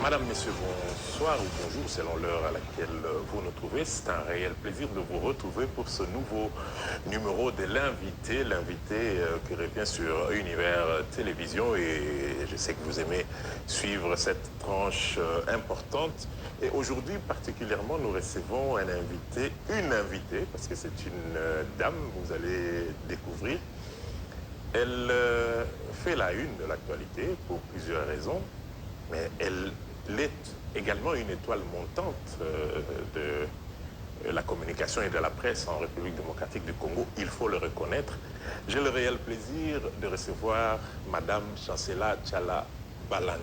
Madame, Messieurs, bonsoir ou bonjour selon l'heure à laquelle vous nous trouvez. C'est un réel plaisir de vous retrouver pour ce nouveau numéro de l'invité. L'invité qui revient sur Univers Télévision et je sais que vous aimez suivre cette tranche importante. Et aujourd'hui particulièrement, nous recevons un invité, une invitée, parce que c'est une dame, vous allez découvrir. Elle fait la une de l'actualité pour plusieurs raisons, mais elle est également une étoile montante de la communication et de la presse en République démocratique du Congo, il faut le reconnaître. J'ai le réel plaisir de recevoir Madame Chancela Tchala Balangi.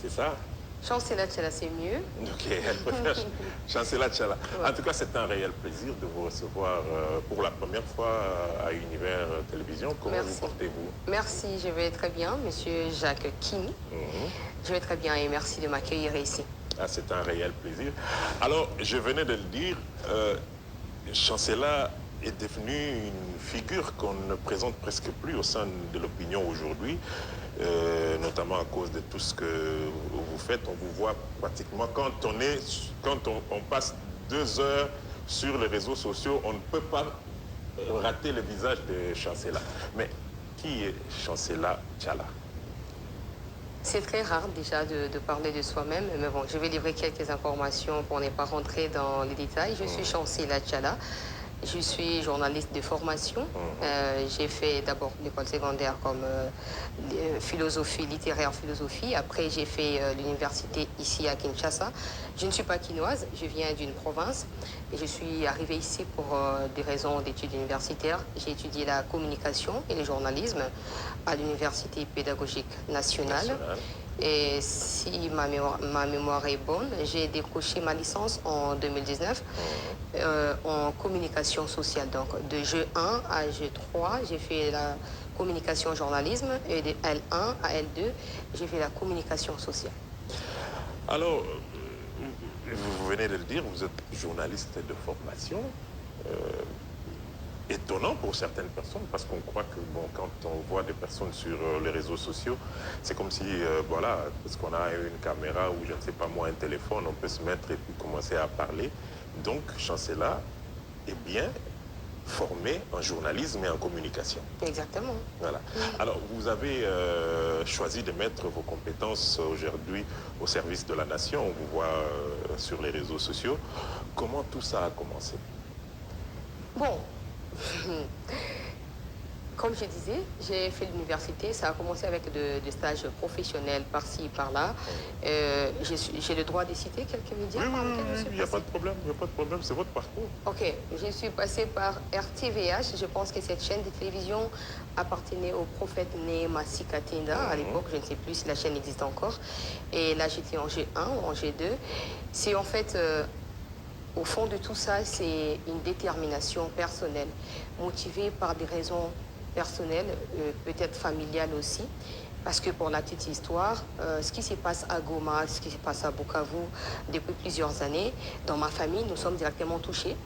C'est ça? Chancela Tchala, c'est mieux. Ok, elle préfère Chancela Tchala. Ouais. En tout cas, c'est un réel plaisir de vous recevoir pour la première fois à Univers Télévision. Comment vous portez-vous? Merci, je vais très bien, Monsieur Jacques Kimi. Je vais très bien et merci de m'accueillir ici. Ah, c'est un réel plaisir. Alors, je venais de le dire, Chancela est devenue une figure qu'on ne présente presque plus au sein de l'opinion aujourd'hui, notamment à cause de tout ce que vous faites. On vous voit pratiquement quand on passe 2 heures sur les réseaux sociaux, on ne peut pas rater le visage de Chancela. Mais qui est Chancela Tchala? C'est très rare déjà de parler de soi-même, mais bon, je vais livrer quelques informations pour ne pas rentrer dans les détails. Je suis Chancela Tchala. Je suis journaliste de formation. J'ai fait d'abord l'école secondaire comme philosophie, littéraire philosophie. Après, j'ai fait l'université ici à Kinshasa. Je ne suis pas quinoise, je viens d'une province. Et je suis arrivée ici pour des raisons d'études universitaires. J'ai étudié la communication et le journalisme à l'Université pédagogique nationale. Et si ma mémoire est bonne, j'ai décroché ma licence en 2019 en communication sociale. Donc de G1 à G3, j'ai fait la communication journalisme et de L1 à L2, j'ai fait la communication sociale. Alors, vous venez de le dire, vous êtes journaliste de formation. Étonnant pour certaines personnes parce qu'on croit que bon, quand on voit des personnes sur les réseaux sociaux, c'est comme si, voilà, parce qu'on a une caméra ou je ne sais pas moi, un téléphone, on peut se mettre et puis commencer à parler. Donc, Chancela est bien formée en journalisme et en communication. Exactement. Voilà. Alors, vous avez choisi de mettre vos compétences aujourd'hui au service de la nation. On vous voit sur les réseaux sociaux. Comment tout ça a commencé? Bon. Comme je disais, j'ai fait l'université, ça a commencé avec des stages professionnels par-ci, par-là. J'ai le droit de citer quelques médias par lesquels je suis passée. Il n'y a pas de problème, c'est votre parcours. Ok, je suis passée par RTVH, je pense que cette chaîne de télévision appartenait au prophète Néma Sikatinda à l'époque, je ne sais plus si la chaîne existe encore. Et là, j'étais en G1 ou en G2. C'est en fait... au fond de tout ça, c'est une détermination personnelle, motivée par des raisons personnelles, peut-être familiales aussi. Parce que pour la petite histoire, ce qui se passe à Goma, ce qui se passe à Bukavu depuis plusieurs années, dans ma famille, nous sommes directement touchés.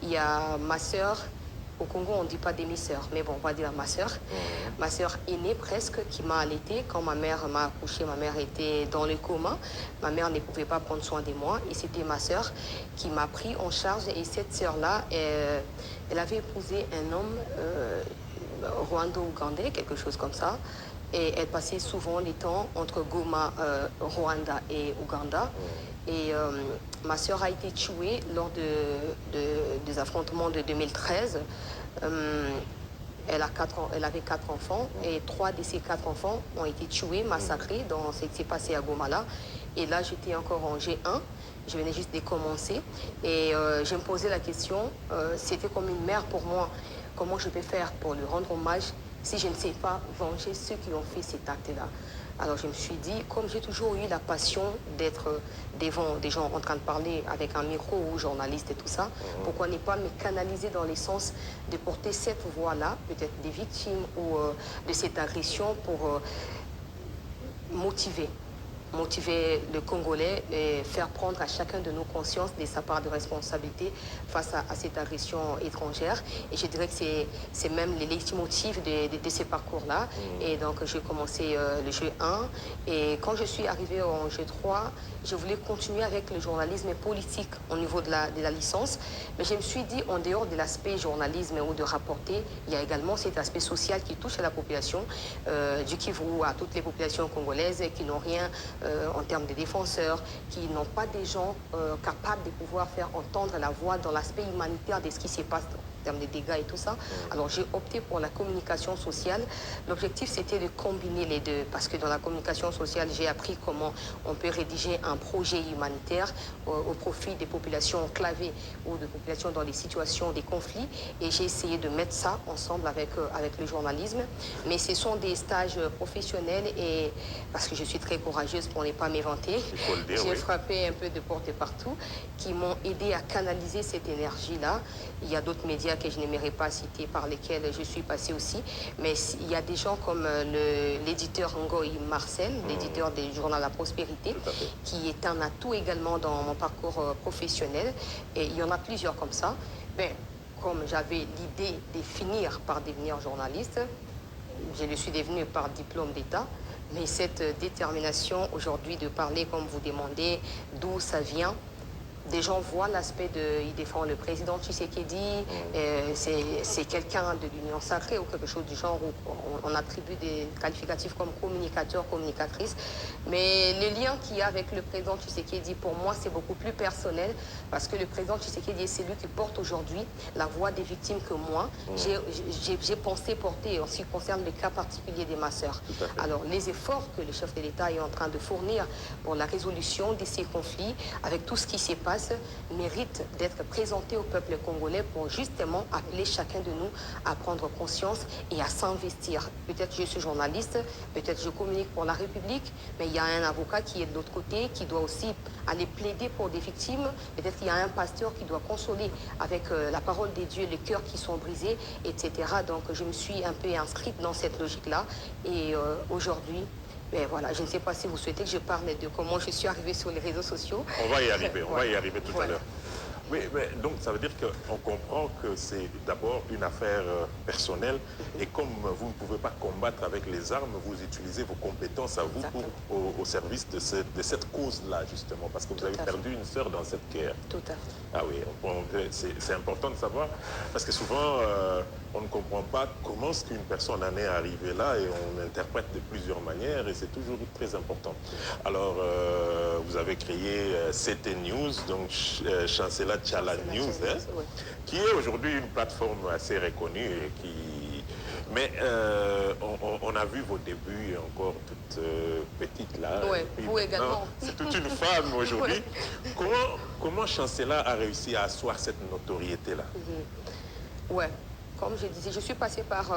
Il y a ma sœur. Au Congo, on ne dit pas demi-sœur, mais bon, on va dire ma sœur. Ma sœur aînée presque, qui m'a allaitée. Quand ma mère m'a accouchée, ma mère était dans le coma. Ma mère ne pouvait pas prendre soin de moi. Et c'était ma sœur qui m'a pris en charge. Et cette sœur-là, elle avait épousé un homme rwando-ougandais, quelque chose comme ça. Et elle passait souvent les temps entre Goma, Rwanda et Ouganda. Et ma sœur a été tuée lors des affrontements de 2013. Elle avait 4 enfants et 3 de ces 4 enfants ont été tués, massacrés dans ce qui s'est passé à Goma là. Et là, j'étais encore en G1. Je venais juste de commencer. Et je me posais la question, c'était comme une mère pour moi. Comment je peux faire pour lui rendre hommage si je ne sais pas venger ceux qui ont fait cet acte-là? Alors je me suis dit, comme j'ai toujours eu la passion d'être devant des gens en train de parler avec un micro ou journaliste et tout ça, pourquoi ne pas me canaliser dans le sens de porter cette voix-là, peut-être des victimes ou de cette agression pour motiver motiver le Congolais et faire prendre à chacun de nous conscience de sa part de responsabilité face à cette agression étrangère. Et je dirais que c'est même les leitmotifs de ces parcours-là. Et donc, j'ai commencé le jeu 1. Et quand je suis arrivée en jeu 3, je voulais continuer avec le journalisme politique au niveau de la licence. Mais je me suis dit, en dehors de l'aspect journalisme ou de rapporter, il y a également cet aspect social qui touche à la population du Kivu, à toutes les populations congolaises qui n'ont rien en termes de défenseurs, qui n'ont pas des gens capables de pouvoir faire entendre la voix dans l'aspect humanitaire de ce qui se passe en termes de dégâts et tout ça. Alors j'ai opté pour la communication sociale. L'objectif c'était de combiner les deux parce que dans la communication sociale j'ai appris comment on peut rédiger un projet humanitaire au profit des populations enclavées ou de populations dans des situations de conflits et j'ai essayé de mettre ça ensemble avec le journalisme. Mais ce sont des stages professionnels et parce que je suis très courageuse pour ne pas m'éventer, j'ai frappé un peu de porte partout qui m'ont aidé à canaliser cette énergie-là. Il y a d'autres médias que je n'aimerais pas citer par lesquels je suis passée aussi, mais il y a des gens comme l'éditeur Ngoï Marcel, l'éditeur du journal La Prospérité, qui est un atout également dans mon parcours professionnel, et il y en a plusieurs comme ça. Ben, comme j'avais l'idée de finir par devenir journaliste, je le suis devenu par diplôme d'État, mais cette détermination aujourd'hui de parler comme vous demandez, d'où ça vient, des gens voient l'aspect de... Il défend le président Tshisekedi, c'est quelqu'un de l'Union sacrée ou quelque chose du genre où on attribue des qualificatifs comme communicateur, communicatrice. Mais le lien qu'il y a avec le président Tshisekedi, pour moi, c'est beaucoup plus personnel parce que le président Tshisekedi est celui qui porte aujourd'hui la voix des victimes que moi, j'ai pensé porter en ce qui concerne le cas particulier de ma sœur. Alors, les efforts que le chef de l'État est en train de fournir pour la résolution de ces conflits, avec tout ce qui s'est passé, mérite d'être présenté au peuple congolais pour justement appeler chacun de nous à prendre conscience et à s'investir. Peut-être je suis journaliste, peut-être je communique pour la République, mais il y a un avocat qui est de l'autre côté, qui doit aussi aller plaider pour des victimes. Peut-être qu'il y a un pasteur qui doit consoler avec la parole des dieux les cœurs qui sont brisés, etc. Donc je me suis un peu inscrite dans cette logique-là et aujourd'hui, mais voilà, je ne sais pas si vous souhaitez que je parle de comment je suis arrivée sur les réseaux sociaux. On va y arriver, on va y arriver tout à l'heure. Oui, mais donc ça veut dire qu'on comprend que c'est d'abord une affaire personnelle et comme vous ne pouvez pas combattre avec les armes, vous utilisez vos compétences à vous au service de cette cause-là justement, parce que vous avez perdu une sœur dans cette guerre. Tout à fait. Ah oui, c'est important de savoir, parce que souvent on ne comprend pas comment est-ce qu'une personne en est arrivée là et on interprète de plusieurs manières et c'est toujours très important. Alors, vous avez créé CT News, donc Chancela Tchala News, hein, qui est aujourd'hui une plateforme assez reconnue et qui... Mais on a vu vos débuts encore toute petite là. Oui, vous également. C'est toute une femme aujourd'hui. Comment Chancela a réussi à asseoir cette notoriété-là? Ouais, comme je disais, je suis passée par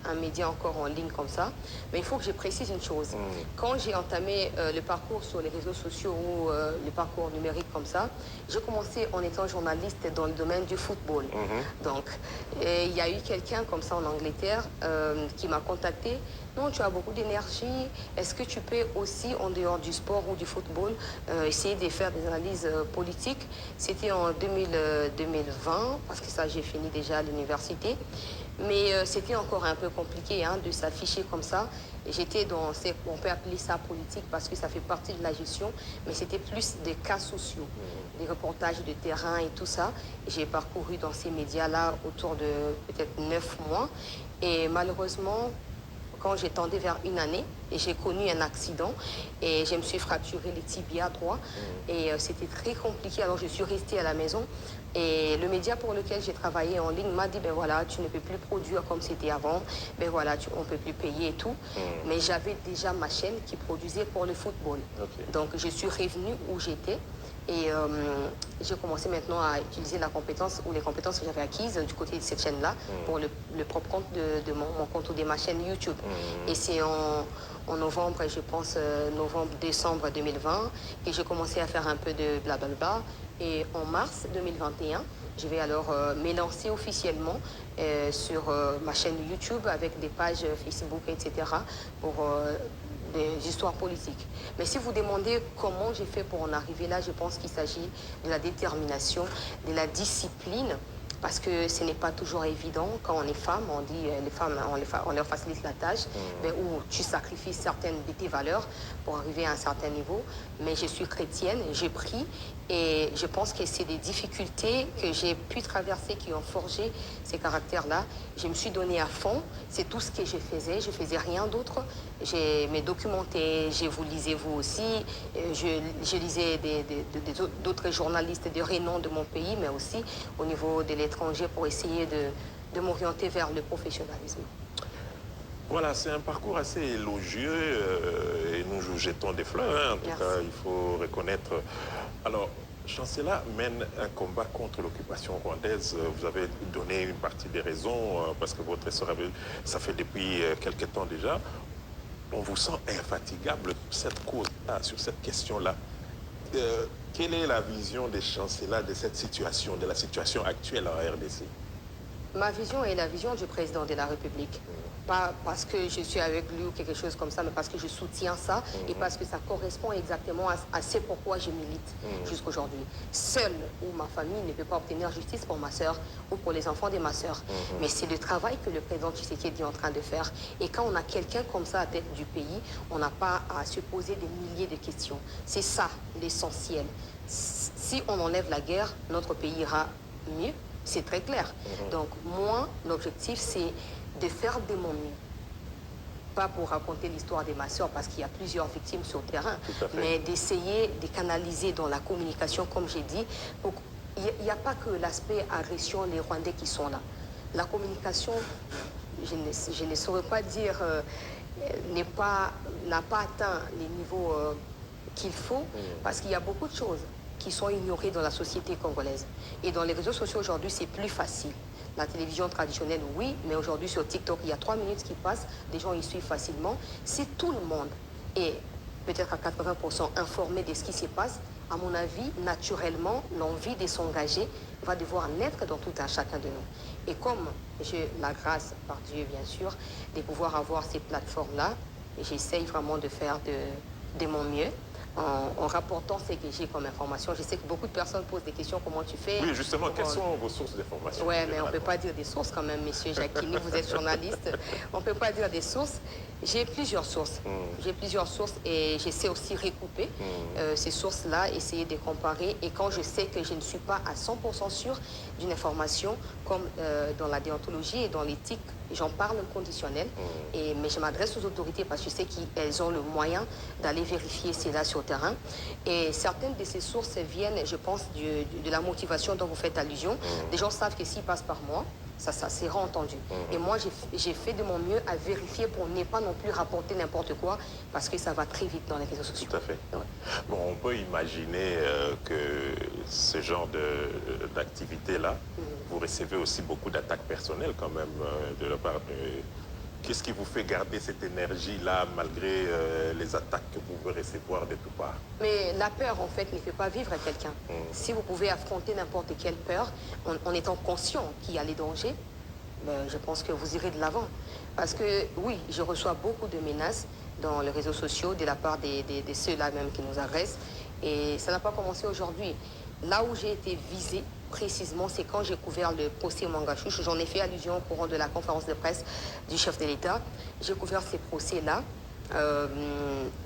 un média encore en ligne comme ça, mais il faut que je précise une chose. Quand j'ai entamé le parcours sur les réseaux sociaux ou le parcours numérique comme ça, j'ai commencé en étant journaliste dans le domaine du football. Donc, il y a eu quelqu'un comme ça en Angleterre qui m'a contacté. Non, tu as beaucoup d'énergie. Est-ce que tu peux aussi, en dehors du sport ou du football, essayer de faire des analyses politiques? C'était en 2020, parce que ça, j'ai fini déjà à l'université. Mais c'était encore un peu compliqué de s'afficher comme ça. J'étais dans, on peut appeler ça politique parce que ça fait partie de la gestion, mais c'était plus des cas sociaux, des reportages de terrain et tout ça. J'ai parcouru dans ces médias-là autour de peut-être 9 mois. Et malheureusement, quand j'ai tendé vers une année, et j'ai connu un accident et je me suis fracturé les tibias droits et c'était très compliqué. Alors je suis restée à la maison et le média pour lequel j'ai travaillé en ligne m'a dit ben voilà, tu ne peux plus produire comme c'était avant, ben voilà, on ne peut plus payer et tout. Mais j'avais déjà ma chaîne qui produisait pour le football. Donc je suis revenue où j'étais. Et j'ai commencé maintenant à utiliser la compétence ou les compétences que j'avais acquises du côté de cette chaîne-là pour le propre compte de mon compte ou de ma chaîne YouTube. Et c'est en novembre, je pense novembre-décembre 2020, que j'ai commencé à faire un peu de blablabla. Et en mars 2021, je vais alors m'élancer officiellement sur ma chaîne YouTube avec des pages Facebook, etc. pour des histoires politiques. Mais si vous demandez comment j'ai fait pour en arriver là, je pense qu'il s'agit de la détermination, de la discipline, parce que ce n'est pas toujours évident. Quand on est femme, on dit les femmes, on leur facilite la tâche, mais où tu sacrifies certaines de tes valeurs pour arriver à un certain niveau. Mais je suis chrétienne, j'ai pris, et je pense que c'est des difficultés que j'ai pu traverser qui ont forgé ces caractères-là. Je me suis donnée à fond, c'est tout ce que je faisais rien d'autre. J'ai me documenté, je vous lisez vous aussi, je lisais d'autres journalistes de renom de mon pays, mais aussi au niveau de l'étranger pour essayer de m'orienter vers le professionnalisme. Voilà, c'est un parcours assez élogieux et nous vous jetons des fleurs, hein. En tout cas, il faut reconnaître. Alors, Chancela mène un combat contre l'occupation rwandaise. Vous avez donné une partie des raisons, parce que votre sœur avait, ça fait depuis quelque temps déjà. On vous sent infatigable sur cette cause-là, sur cette question-là. Quelle est la vision des Chancela de cette situation, de la situation actuelle en RDC? Ma vision est la vision du président de la République. Pas parce que je suis avec lui ou quelque chose comme ça, mais parce que je soutiens ça et parce que ça correspond exactement à ce pourquoi je milite jusqu'aujourd'hui. Seule ou ma famille ne peut pas obtenir justice pour ma sœur ou pour les enfants de ma sœur. Mais c'est le travail que le président Tshisekedi est en train de faire. Et quand on a quelqu'un comme ça à tête du pays, on n'a pas à se poser des milliers de questions. C'est ça l'essentiel. Si on enlève la guerre, notre pays ira mieux. C'est très clair. Donc moi, l'objectif, c'est de faire de mon mieux. Pas pour raconter l'histoire de ma soeur, parce qu'il y a plusieurs victimes sur le terrain, mais d'essayer de canaliser dans la communication, comme j'ai dit. Il n'y a pas que l'aspect agression, les Rwandais qui sont là. La communication, je ne saurais pas dire, n'a pas atteint les niveaux qu'il faut, parce qu'il y a beaucoup de choses qui sont ignorées dans la société congolaise. Et dans les réseaux sociaux aujourd'hui, c'est plus facile. La télévision traditionnelle, oui, mais aujourd'hui sur TikTok, il y a 3 minutes qui passent, des gens y suivent facilement. Si tout le monde est peut-être à 80% informé de ce qui se passe, à mon avis, naturellement, l'envie de s'engager va devoir naître dans tout un chacun de nous. Et comme j'ai la grâce, par Dieu bien sûr, de pouvoir avoir ces plateformes-là, j'essaye vraiment de faire de mon mieux. En rapportant ce que j'ai comme information. Je sais que beaucoup de personnes posent des questions, comment tu fais? Oui, justement, quelles sont vos sources d'information? Oui, mais on ne peut pas dire des sources quand même, monsieur Jacquini, vous êtes journaliste. On ne peut pas dire des sources. J'ai plusieurs sources. J'ai plusieurs sources et j'essaie aussi recouper ces sources-là, essayer de comparer. Et quand je sais que je ne suis pas à 100% sûre d'une information, comme dans la déontologie et dans l'éthique, j'en parle conditionnel, mais je m'adresse aux autorités parce que je sais qu'elles ont le moyen d'aller vérifier cela sur le terrain. Et certaines de ces sources viennent, je pense, de la motivation dont vous faites allusion. Les gens savent que s'ils passent par moi, ça sera entendu. Et moi, j'ai fait de mon mieux à vérifier pour ne pas non plus rapporter n'importe quoi, parce que ça va très vite dans les réseaux sociaux. Tout à fait. Ouais. Bon, on peut imaginer que ce genre d'activité-là, vous recevez aussi beaucoup d'attaques personnelles quand même de la part de... Qu'est-ce qui vous fait garder cette énergie-là malgré les attaques que vous pouvez recevoir de toutes parts? Mais la peur, en fait, ne fait pas vivre quelqu'un. Si vous pouvez affronter n'importe quelle peur en étant conscient qu'il y a les dangers, ben, je pense que vous irez de l'avant. Parce que, oui, je reçois beaucoup de menaces dans les réseaux sociaux de la part de ceux-là même qui nous agressent. Et ça n'a pas commencé aujourd'hui. Là où j'ai été visée, précisément, c'est quand j'ai couvert le procès Mangachouche. J'en ai fait allusion au courant de la conférence de presse du chef de l'État. J'ai couvert ces procès-là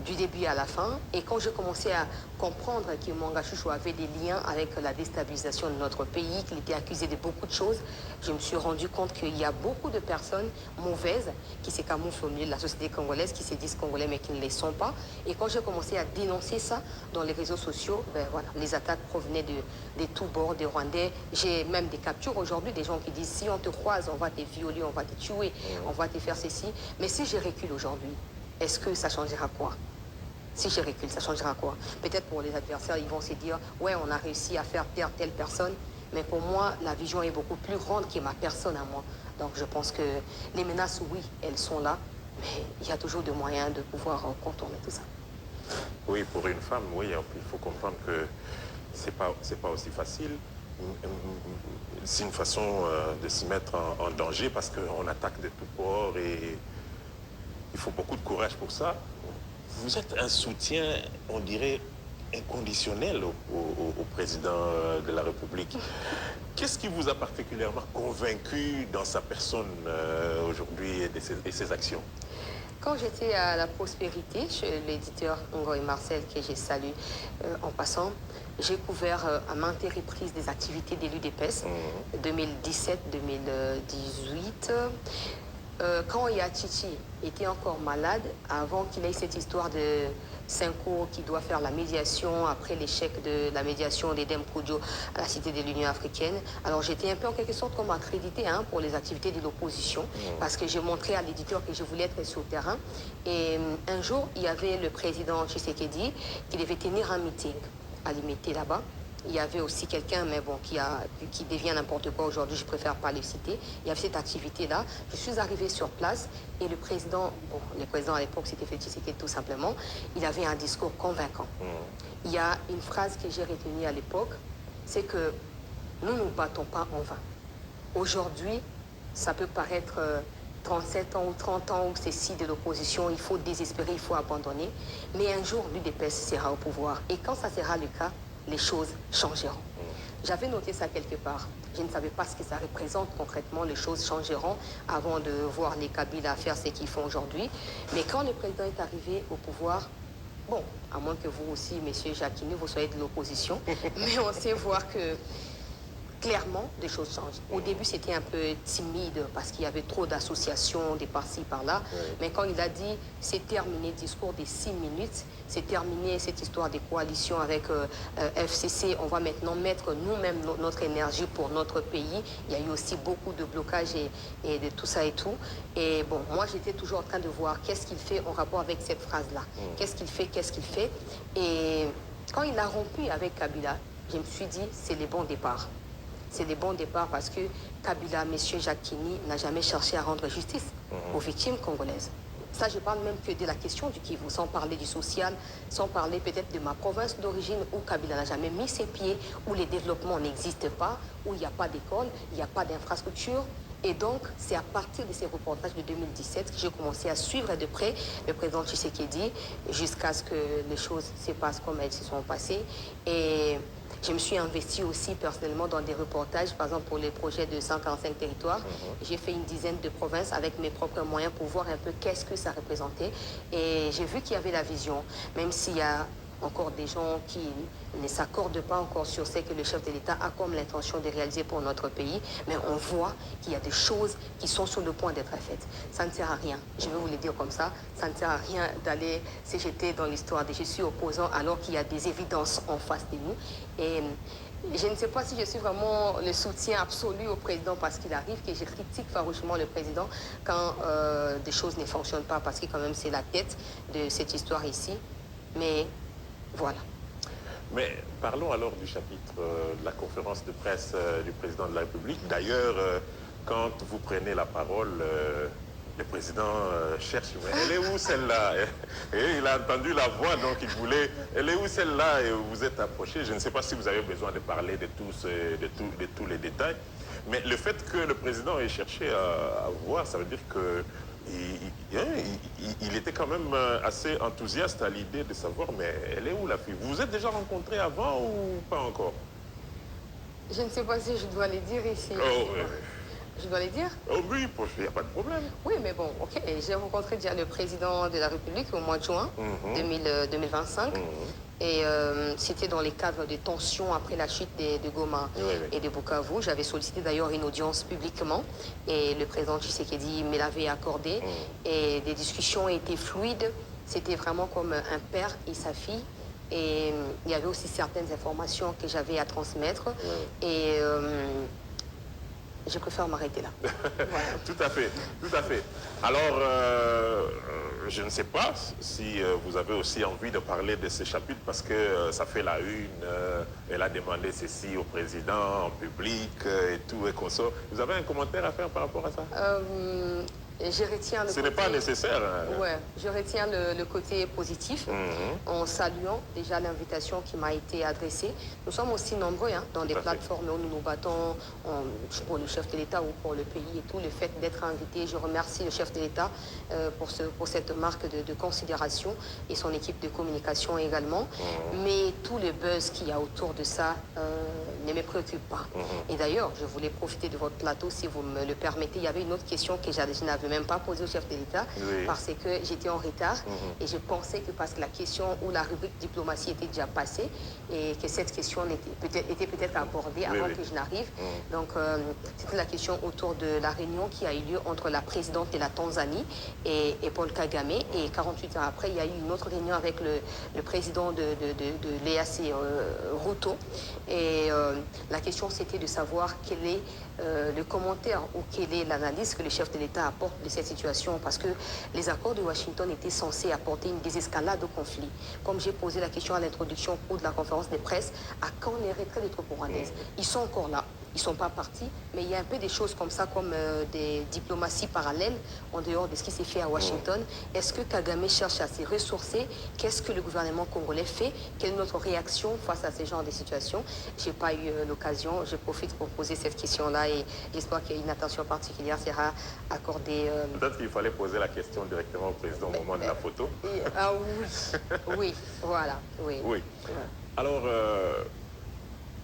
du début à la fin. Et quand j'ai commencé à comprendre que Mangachouche avait des liens avec la déstabilisation de notre pays, qu'il était accusé de beaucoup de choses, je me suis rendu compte qu'il y a beaucoup de personnes mauvaises qui se camouflent au milieu de la société congolaise, qui se disent congolais mais qui ne les sont pas. Et quand j'ai commencé à dénoncer ça dans les réseaux sociaux, ben voilà, les attaques provenaient de tous bords, des Rwandais. J'ai même des captures aujourd'hui, des gens qui disent si on te croise, on va te violer, on va te tuer, on va te faire ceci. Mais si je recule aujourd'hui, est-ce que ça changera quoi? Si je recule, ça changera quoi? Peut-être pour les adversaires, ils vont se dire ouais, on a réussi à faire taire telle personne. Mais pour moi, la vision est beaucoup plus grande que ma personne à moi. Donc je pense que les menaces, oui, elles sont là. Mais il y a toujours des moyens de pouvoir contourner tout ça. Oui, pour une femme, oui, il faut comprendre que c'est pas aussi facile. C'est une façon de s'y mettre en danger parce qu'on attaque de tout port et il faut beaucoup de courage pour ça. vous êtes un soutien, on dirait, inconditionnel au président de la République. Qu'est-ce qui vous a particulièrement convaincu dans sa personne aujourd'hui et ses actions? Quand j'étais à la Prospérité, chez l'éditeur Ngoy Marcel, que j'ai salué en passant, j'ai couvert à maintes reprises des activités de l'UDPS, 2017-2018. Quand Yachichi était encore malade, avant qu'il ait cette histoire de Senko qui doit faire la médiation après l'échec de la médiation d'Edem Kodjo à la Cité de l'Union africaine, alors j'étais un peu en quelque sorte comme accrédité pour les activités de l'opposition parce que j'ai montré à l'éditeur que je voulais être sur le terrain. Et un jour, il y avait le président Tshisekedi qui devait tenir un meeting à l'imité là-bas. Il y avait aussi quelqu'un, mais bon, qui devient n'importe quoi aujourd'hui, je préfère pas le citer. Il y avait cette activité-là. Je suis arrivée sur place et le président à l'époque, c'était Félix Tshisekedi tout simplement, il avait un discours convaincant. Il y a une phrase que j'ai retenue à l'époque, c'est que nous ne nous battons pas en vain. Aujourd'hui, ça peut paraître 37 ans ou 30 ans où c'est si de l'opposition, il faut désespérer, il faut abandonner. Mais un jour, l'UDPS sera au pouvoir. Et quand ça sera le cas, les choses changeront. J'avais noté ça quelque part. Je ne savais pas ce que ça représente concrètement. Les choses changeront avant de voir les Kabila faire ce qu'ils font aujourd'hui. Mais quand le président est arrivé au pouvoir, bon, à moins que vous aussi, messieurs Jacquini, vous soyez de l'opposition, mais on sait voir que clairement, des choses changent. Au début, c'était un peu timide parce qu'il y avait trop d'associations, des par-ci, par-là. Mais quand il a dit, c'est terminé, discours des 6 minutes, c'est terminé cette histoire des coalitions avec FCC, on va maintenant mettre nous-mêmes notre énergie pour notre pays. Il y a eu aussi beaucoup de blocages et de tout ça et tout. Et bon, moi, j'étais toujours en train de voir qu'est-ce qu'il fait en rapport avec cette phrase-là. Qu'est-ce qu'il fait. Et quand il a rompu avec Kabila, je me suis dit, c'est le bon départ. C'est le bon départ parce que Kabila, M. Jacquini, n'a jamais cherché à rendre justice aux victimes congolaises. Ça, je parle même que de la question du Kivu, sans parler du social, sans parler peut-être de ma province d'origine où Kabila n'a jamais mis ses pieds, où les développements n'existent pas, où il n'y a pas d'école, il n'y a pas d'infrastructure. Et donc, c'est à partir de ces reportages de 2017 que j'ai commencé à suivre de près le président Tshisekedi jusqu'à ce que les choses se passent comme elles se sont passées. Et je me suis investie aussi personnellement dans des reportages, par exemple pour les projets de 145 territoires. J'ai fait une dizaine de provinces avec mes propres moyens pour voir un peu qu'est-ce que ça représentait. Et j'ai vu qu'il y avait la vision, même s'il y a encore des gens qui ne s'accordent pas encore sur ce que le chef de l'État a comme l'intention de réaliser pour notre pays, mais on voit qu'il y a des choses qui sont sur le point d'être faites. Ça ne sert à rien, je vais vous le dire comme ça, ça ne sert à rien d'aller se jeter dans l'histoire de je suis opposant alors qu'il y a des évidences en face de nous. Et je ne sais pas si je suis vraiment le soutien absolu au président parce qu'il arrive que je critique farouchement le président quand des choses ne fonctionnent pas parce que quand même c'est la tête de cette histoire ici. Mais voilà. Mais parlons alors du chapitre de la conférence de presse du président de la République. D'ailleurs, quand vous prenez la parole, le président cherche, mais elle est où celle-là? Et il a entendu la voix, donc il voulait, elle est où celle-là? Et vous êtes approché. Je ne sais pas si vous avez besoin de parler de tous les détails. Mais le fait que le président ait cherché à voir, ça veut dire que il était quand même assez enthousiaste à l'idée de savoir, mais elle est où la fille? Vous vous êtes déjà rencontrés avant ou pas encore? Je ne sais pas si je dois les dire ici. Oh, je dois les dire? Oh oui, il n'y a pas de problème. Oui, mais bon, ok. J'ai rencontré déjà le président de la République au mois de juin 2025. Et c'était dans les cadres de tensions après la chute de Goma et de Bukavu. J'avais sollicité d'ailleurs une audience publiquement et le président Tshisekedi me l'avait accordé. Et les discussions étaient fluides. C'était vraiment comme un père et sa fille. Et il y avait aussi certaines informations que j'avais à transmettre. Et je préfère m'arrêter là. Voilà. Tout à fait, tout à fait. Alors, je ne sais pas si vous avez aussi envie de parler de ce chapitre parce que ça fait la une. Elle a demandé ceci au président en public et tout et qu'on sort. Vous avez un commentaire à faire par rapport à ça? Je retiens le Ce n'est pas nécessaire. Ouais, je retiens le côté positif en saluant déjà l'invitation qui m'a été adressée. Nous sommes aussi nombreux dans des plateformes où nous nous battons pour le chef de l'État ou pour le pays et tout. Le fait d'être invité, je remercie le chef de l'État pour cette marque de considération et son équipe de communication également. Mais tout le buzz qu'il y a autour de ça ne me préoccupe pas. Et d'ailleurs, je voulais profiter de votre plateau, si vous me le permettez. Il y avait une autre question que je n'avais même pas posée au chef de l'État parce que j'étais en retard et je pensais que parce que la question ou la rubrique diplomatie était déjà passée et que cette question était peut-être abordée avant que je n'arrive. Donc, c'était la question autour de la réunion qui a eu lieu entre la présidente de la Tanzanie et Paul Kagame. Et 48 heures après, il y a eu une autre réunion avec le président de l'EAC, Ruto. Et la question, c'était de savoir quel est le commentaire ou quelle est l'analyse que le chef de l'État apporte de cette situation, parce que les accords de Washington étaient censés apporter une désescalade au conflit. Comme j'ai posé la question à l'introduction au cours de la conférence de presse, à quand les retraits des troupes rwandaises? Ils sont encore là. Ils ne sont pas partis, mais il y a un peu des choses comme ça, comme des diplomaties parallèles en dehors de ce qui s'est fait à Washington. Est-ce que Kagame cherche à se ressourcer? Qu'est-ce que le gouvernement congolais fait? Quelle est notre réaction face à ce genre de situations? Je n'ai pas eu l'occasion. Je profite pour poser cette question-là et j'espère qu'une attention particulière sera accordée. Peut-être qu'il fallait poser la question directement au président au moment de la photo. Ah oui, oui, voilà, oui. Oui. Alors,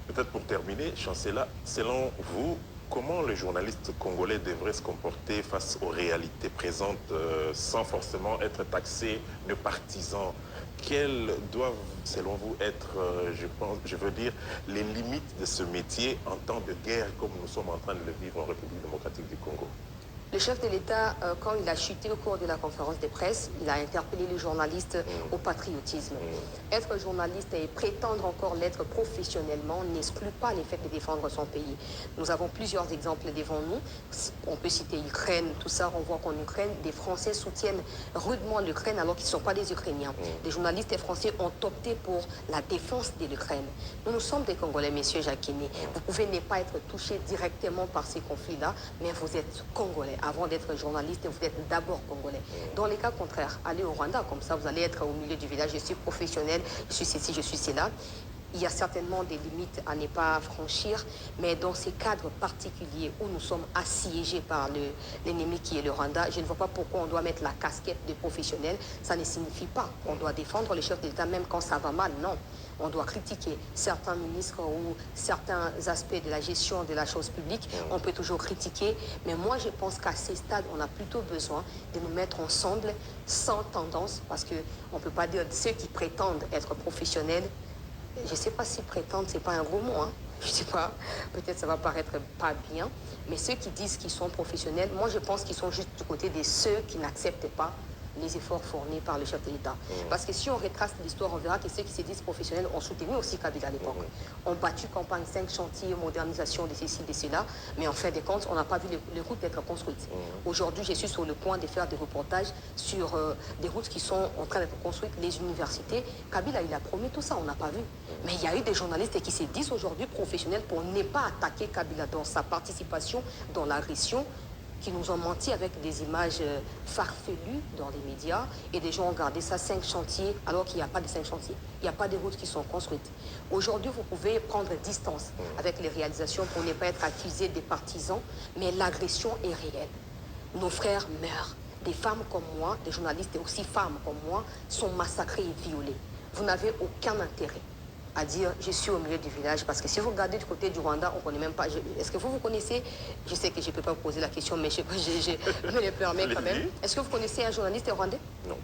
peut-être pour terminer, Chancela, selon vous, comment les journalistes congolais devraient se comporter face aux réalités présentes sans forcément être taxés de partisans? Quelles doivent, selon vous, être, je veux dire, les limites de ce métier en temps de guerre comme nous sommes en train de le vivre en République démocratique du Congo? Le chef de l'État, quand il a chuté au cours de la conférence de presse, il a interpellé les journalistes au patriotisme. Être journaliste et prétendre encore l'être professionnellement n'exclut pas le fait de défendre son pays. Nous avons plusieurs exemples devant nous. On peut citer l'Ukraine, tout ça, on voit qu'en Ukraine, des Français soutiennent rudement l'Ukraine alors qu'ils ne sont pas des Ukrainiens. Des journalistes français ont opté pour la défense de l'Ukraine. Nous sommes des Congolais, messieurs Jacquini. Vous pouvez ne pas être touché directement par ces conflits-là, mais vous êtes Congolais. Avant d'être journaliste, vous êtes d'abord Congolais. Dans les cas contraires, allez au Rwanda, comme ça vous allez être au milieu du village, je suis professionnel, je suis ceci, je suis cela. Il y a certainement des limites à ne pas franchir, mais dans ces cadres particuliers où nous sommes assiégés par l'ennemi qui est le Rwanda, je ne vois pas pourquoi on doit mettre la casquette de professionnel. Ça ne signifie pas qu'on doit défendre le chef de l'État même quand ça va mal, non. On doit critiquer certains ministres ou certains aspects de la gestion de la chose publique. On peut toujours critiquer, mais moi je pense qu'à ces stades, on a plutôt besoin de nous mettre ensemble sans tendance, parce qu'on ne peut pas dire ceux qui prétendent être professionnels. Je ne sais pas si prétendre, ce n'est pas un gros mot, je ne sais pas, peut-être ça va paraître pas bien, mais ceux qui disent qu'ils sont professionnels, moi je pense qu'ils sont juste du côté de ceux qui n'acceptent pas les efforts fournis par le chef de l'État. Parce que si on retrace l'histoire, on verra que ceux qui se disent professionnels ont soutenu aussi Kabila à l'époque. Ont battu campagne 5 chantiers, modernisation de ceci, de cela, mais en fin de compte, on n'a pas vu les routes être construites. Aujourd'hui, je suis sur le point de faire des reportages sur des routes qui sont en train d'être construites, les universités. Kabila, il a promis tout ça, on n'a pas vu. Mais il y a eu des journalistes qui se disent aujourd'hui professionnels pour ne pas attaquer Kabila dans sa participation dans l'agression, qui nous ont menti avec des images farfelues dans les médias, et des gens ont gardé ça 5 chantiers alors qu'il n'y a pas de 5 chantiers. Il n'y a pas de routes qui sont construites. Aujourd'hui, vous pouvez prendre distance avec les réalisations pour ne pas être accusé des partisans, mais l'agression est réelle. Nos frères meurent. Des femmes comme moi, des journalistes et aussi femmes comme moi, sont massacrées et violées. Vous n'avez aucun intérêt à dire je suis au milieu du village, parce que si vous regardez du côté du Rwanda, on ne connaît même pas. Est-ce que vous connaissez, je sais que je ne peux pas vous poser la question, mais je me le permets quand même. Est-ce que vous connaissez un journaliste rwandais? Non.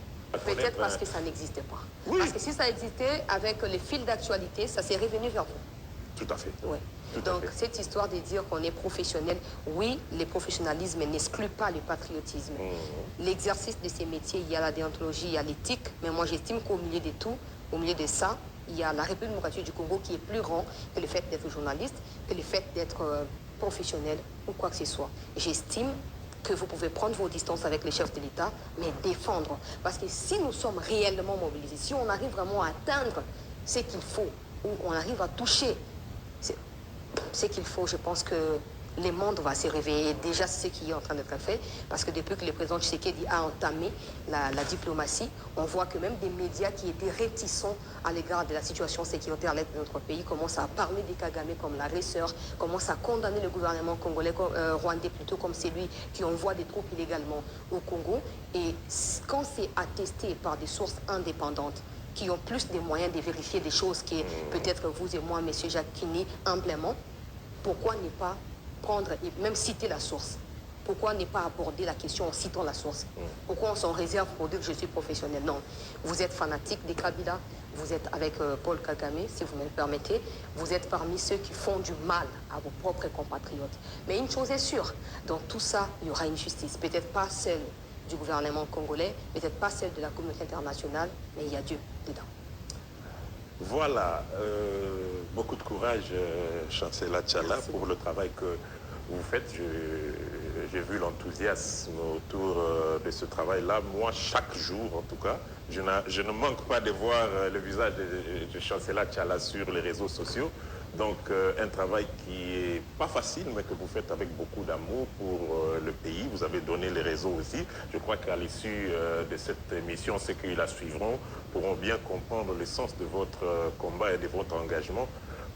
Peut-être parce que ça n'existait pas. Oui. Parce que si ça existait, avec les fils d'actualité, ça serait venu vers vous. Tout à fait. Ouais. Tout Donc, à fait. cette histoire de dire qu'on est professionnel, oui, le professionnalisme n'exclut pas le patriotisme. L'exercice de ces métiers, il y a la déontologie, il y a l'éthique, mais moi j'estime qu'au milieu de tout, au milieu de ça, il y a la République démocratique du Congo qui est plus grand que le fait d'être journaliste, que le fait d'être professionnel ou quoi que ce soit. J'estime que vous pouvez prendre vos distances avec les chefs de l'État, mais défendre. Parce que si nous sommes réellement mobilisés, si on arrive vraiment à atteindre ce qu'il faut, ou on arrive à toucher ce qu'il faut, je pense que le monde va se réveiller. Et déjà, c'est ce qui est en train d'être fait, parce que depuis que le président Tshisekedi a entamé la diplomatie, on voit que même des médias qui étaient réticents à l'égard de la situation sécuritaire à l'est de notre pays commencent à parler des Kagame comme l'agresseur, commencent à condamner le gouvernement congolais, rwandais plutôt, comme celui qui envoie des troupes illégalement au Congo. Et quand c'est attesté par des sources indépendantes, qui ont plus de moyens de vérifier des choses que peut-être vous et moi, M. Jacques Kini, humblement, pourquoi ne pas prendre et même citer la source? Pourquoi ne pas aborder la question en citant la source? Pourquoi on s'en réserve pour dire que je suis professionnel? Non, vous êtes fanatique des Kabila, vous êtes avec Paul Kagame, si vous me le permettez, vous êtes parmi ceux qui font du mal à vos propres compatriotes. Mais une chose est sûre, dans tout ça, il y aura une justice, peut-être pas celle du gouvernement congolais, peut-être pas celle de la communauté internationale, mais il y a Dieu dedans. Voilà, beaucoup de courage, Chancela Tchala, pour le travail que vous faites. J'ai vu l'enthousiasme autour de ce travail-là. Moi, chaque jour, en tout cas, je ne manque pas de voir le visage de Chancela Tchala sur les réseaux sociaux. Donc, un travail qui est pas facile, mais que vous faites avec beaucoup d'amour pour le pays. Vous avez donné les réseaux aussi. Je crois qu'à l'issue de cette émission, ceux qui la suivront pourront bien comprendre le sens de votre combat et de votre engagement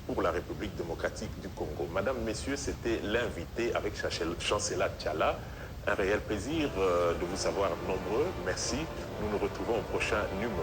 pour la République démocratique du Congo. Madame, messieurs, c'était l'invité avec Chancela Tchala. Un réel plaisir de vous savoir nombreux. Merci. Nous nous retrouvons au prochain numéro.